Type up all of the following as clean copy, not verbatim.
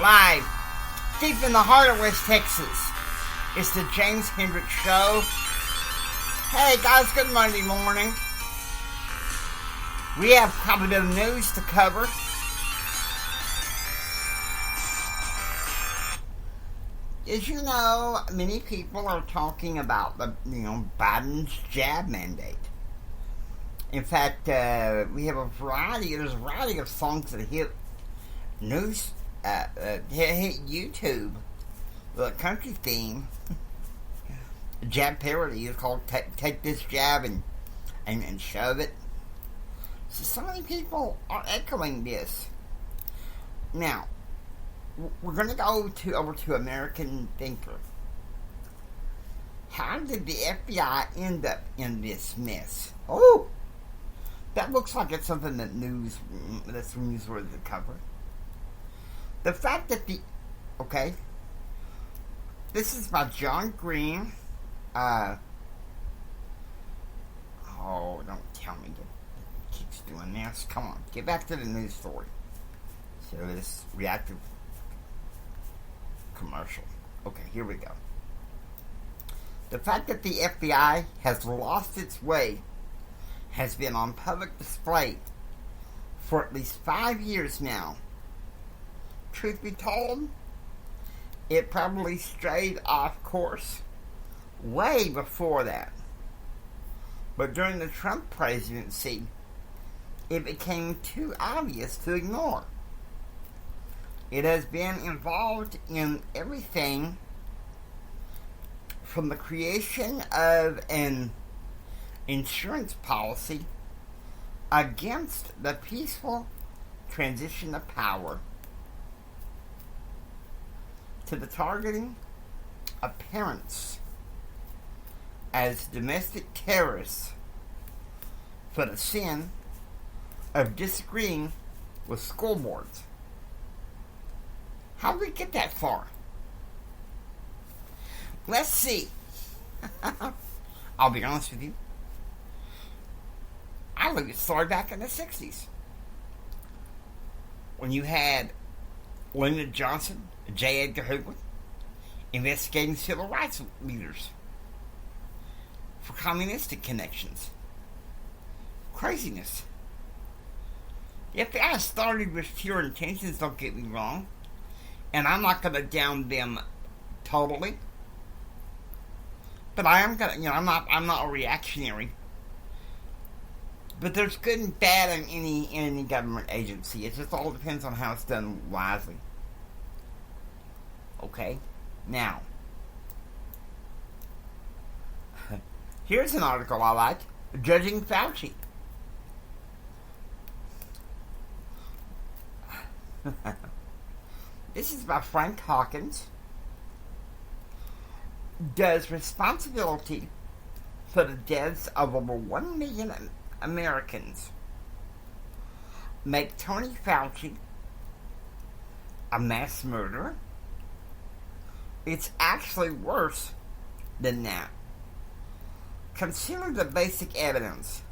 Live, deep in the heart of West Texas. It's the James Hendricks Show. Hey guys, good Monday morning. We have quite a bit of news to cover. As you know, many people are talking about Biden's jab mandate. In fact, we have there's a variety of songs that hit news, hit YouTube. The country theme, jab parody, is called "Take This Jab and Shove It." So many people are echoing this. Now, we're going to go over to American Thinker. How did the FBI end up in this mess? Oh, that looks like it's something that's newsworthy to cover. The fact that this is by John Green. Don't tell me that it keeps doing this. Come on, get back to the news story. So this reactive commercial. Okay, here we go. The fact that the FBI has lost its way has been on public display for at least 5 years now. Truth be told, it probably strayed off course way before that. But during the Trump presidency, it became too obvious to ignore. It has been involved in everything from the creation of an insurance policy against the peaceful transition of power to the targeting of parents as domestic terrorists for the sin of disagreeing with school boards. How did we get that far? Let's see. I'll be honest with you. I look at the story back in the 60s. When you had Lyndon Johnson, J. Edgar Hoover, investigating civil rights leaders for communistic connections. Craziness. The FBI started with pure intentions, don't get me wrong. And I'm not going to down them totally. But I am going to, I'm not a reactionary. But there's good and bad in any government agency. It just all depends on how it's done wisely. Okay? Now, here's an article I like. Judging Fauci. This is by Frank Hawkins. Does responsibility for the deaths of over 1 million Americans make Tony Fauci a mass murderer? It's actually worse than that. Consider the basic evidence.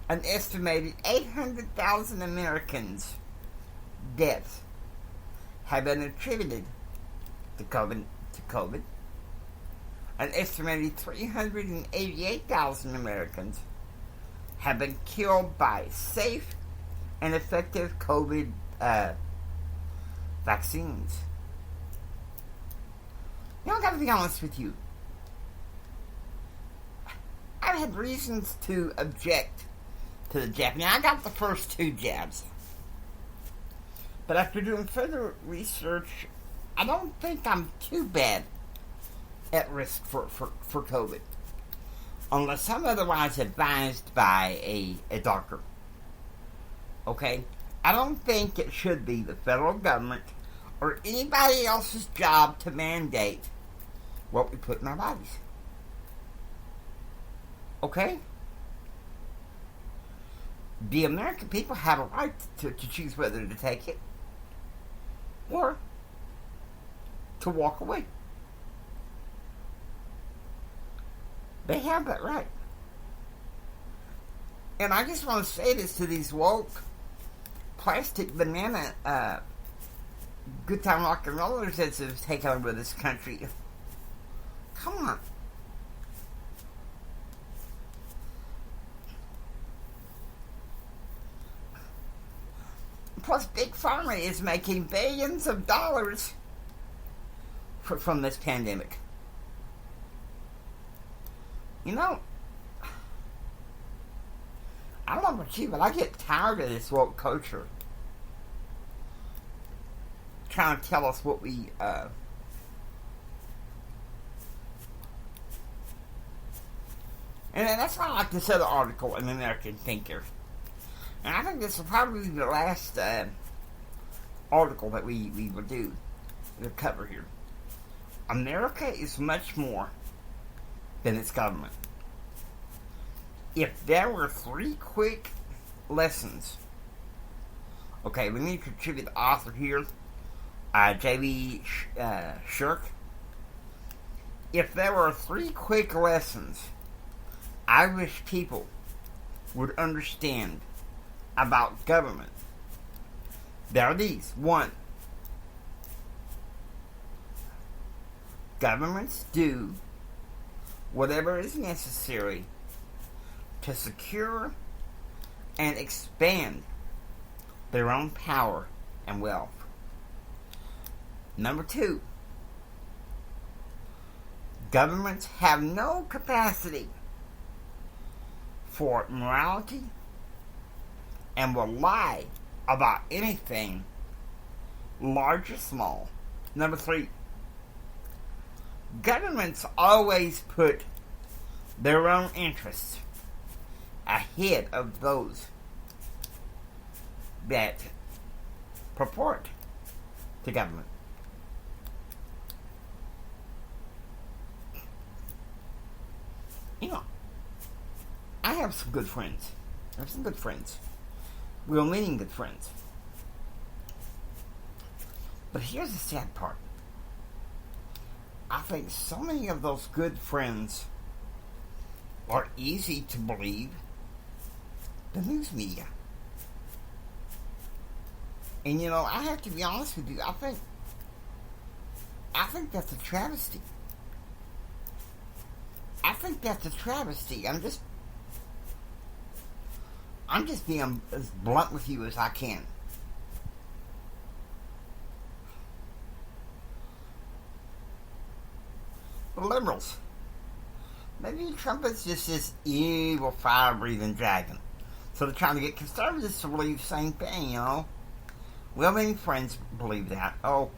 An estimated 800,000 Americans' deaths have been attributed to COVID. An estimated 388,000 Americans have been killed by safe and effective COVID vaccines. Now, I gotta be honest with you. I've had reasons to object to the jab. Now, I got the first 2 jabs. But after doing further research, I don't think I'm too bad at risk for COVID. Unless I'm otherwise advised by a doctor. Okay? I don't think it should be the federal government or anybody else's job to mandate what we put in our bodies. Okay? The American people have a right to choose whether to take it or to walk away. They have that right. And I just want to say this to these woke plastic banana good time rock and rollers that have taken over this country. Come on. Plus, Big Pharma is making billions of dollars from this pandemic. You know, I don't know about you, but I get tired of this woke culture trying to tell us what we and that's why I like this other article in American Thinker. And I think this will probably be the last article that we will do, we'll cover here. America is much more than its government. If there were 3 quick lessons, okay, we need to contribute the author here, J.B. Shirk. If there were 3 quick lessons I wish people would understand about government, there are these. 1, governments do whatever is necessary to secure and expand their own power and wealth. Number 2, governments have no capacity for morality and will lie about anything, large or small. Number 3, governments always put their own interests ahead of those that purport to government. You know, I have some good friends. Well-meaning good friends. But here's the sad part. I think so many of those good friends are easy to believe the news media. And you know, I have to be honest with you, I think that's a travesty. I'm just being as blunt with you as I can. The liberals. Maybe Trump is just this evil, fire-breathing dragon. So they're trying to get conservatives to believe the same thing, you know. Well-meaning friends believe that. Oh.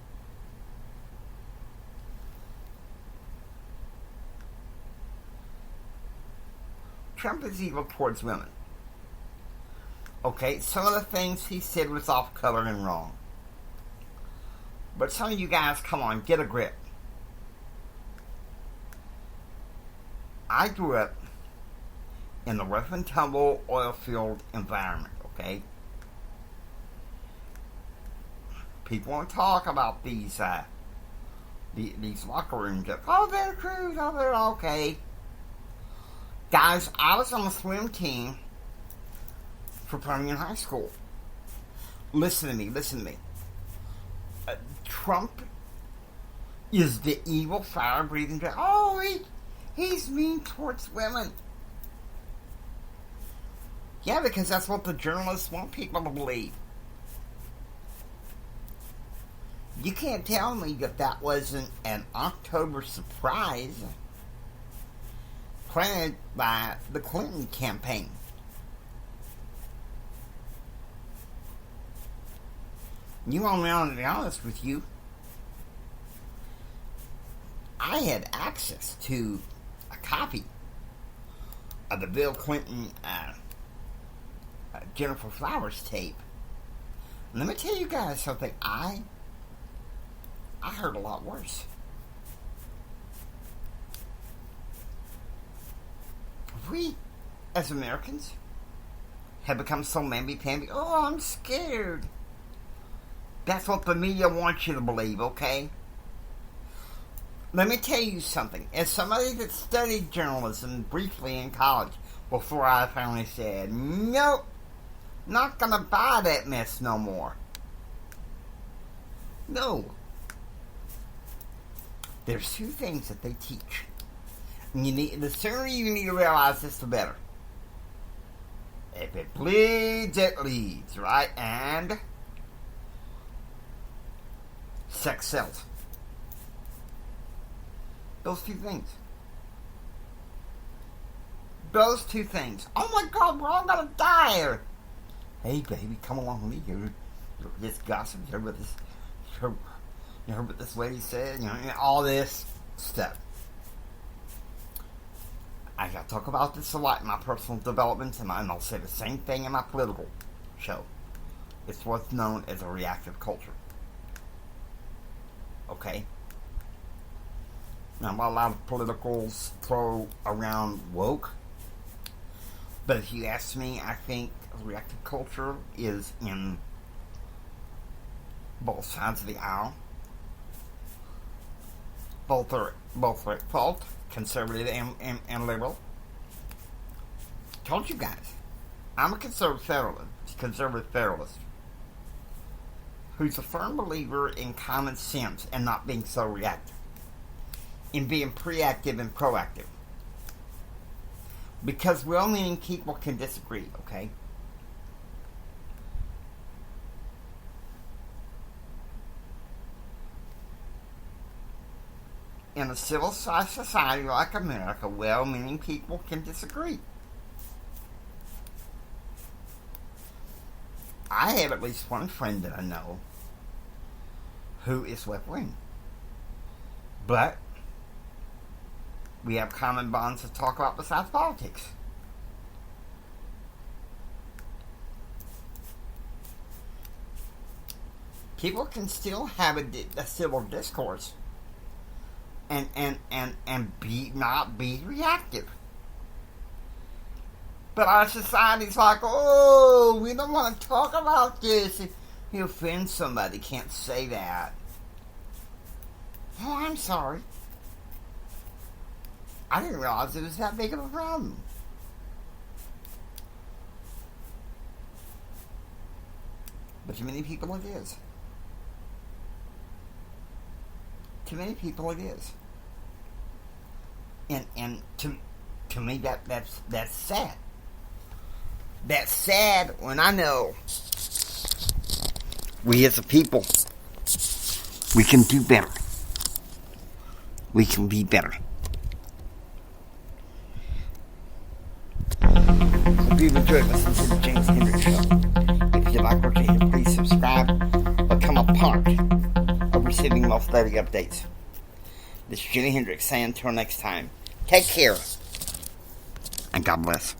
Trump is evil towards women. Okay, some of the things he said was off-color and wrong. But some of you guys, come on, get a grip. I grew up in the rough and tumble oil field environment, okay? People want to talk about these locker room jokes. Oh, they're true. Oh, they're okay. Guys, I was on the swim team for Permian High School. Listen to me. Trump is the evil, fire-breathing dragon. Oh, he's mean towards women. Yeah, because that's what the journalists want people to believe. You can't tell me that wasn't an October surprise planted by the Clinton campaign. You want me to be honest with you, I had access to a copy of the Bill Clinton Jennifer Flowers tape. And let me tell you guys something. I heard a lot worse. We, as Americans, have become so mamby-pamby. Oh, I'm scared. That's what the media wants you to believe, okay? Let me tell you something. As somebody that studied journalism briefly in college, before I finally said, nope, not gonna buy that mess no more. No. There's two things that they teach. And the sooner you need to realize this, the better. If it bleeds, it leads, right? And sex sells. Those two things. Those two things. Oh my God, we're all gonna die here. Hey, baby, come along with me. You heard this gossip. You heard what this. You heard what this lady said. You know, all this stuff. I gotta talk about this a lot in my personal developments, and I'll say the same thing in my political show. It's what's known as a reactive culture. Okay? Now, a lot of politicals throw around woke, but if you ask me, I think reactive culture is in both sides of the aisle. Both are at fault, conservative and liberal. Told you guys, I'm a conservative federalist who's a firm believer in common sense and not being so reactive, in being preactive and proactive. Because well-meaning people can disagree, okay? In a civilized society like America, well-meaning people can disagree. I have at least one friend that I know who is left-wing. But we have common bonds to talk about besides politics. People can still have a civil discourse and not be reactive. But our society's like, oh, we don't want to talk about this. If you offend somebody, can't say that. Oh, I'm sorry. I didn't realize it was that big of a problem. But to many people it is. To many people it is. And to me that's sad. That's sad when I know we as a people, we can do better. We can be better. Hope you've enjoyed listening to the James Hendricks Show. If you like what you hear, please subscribe. Become a part of receiving most daily updates. This is Jimi Hendrix saying until next time, take care and God bless.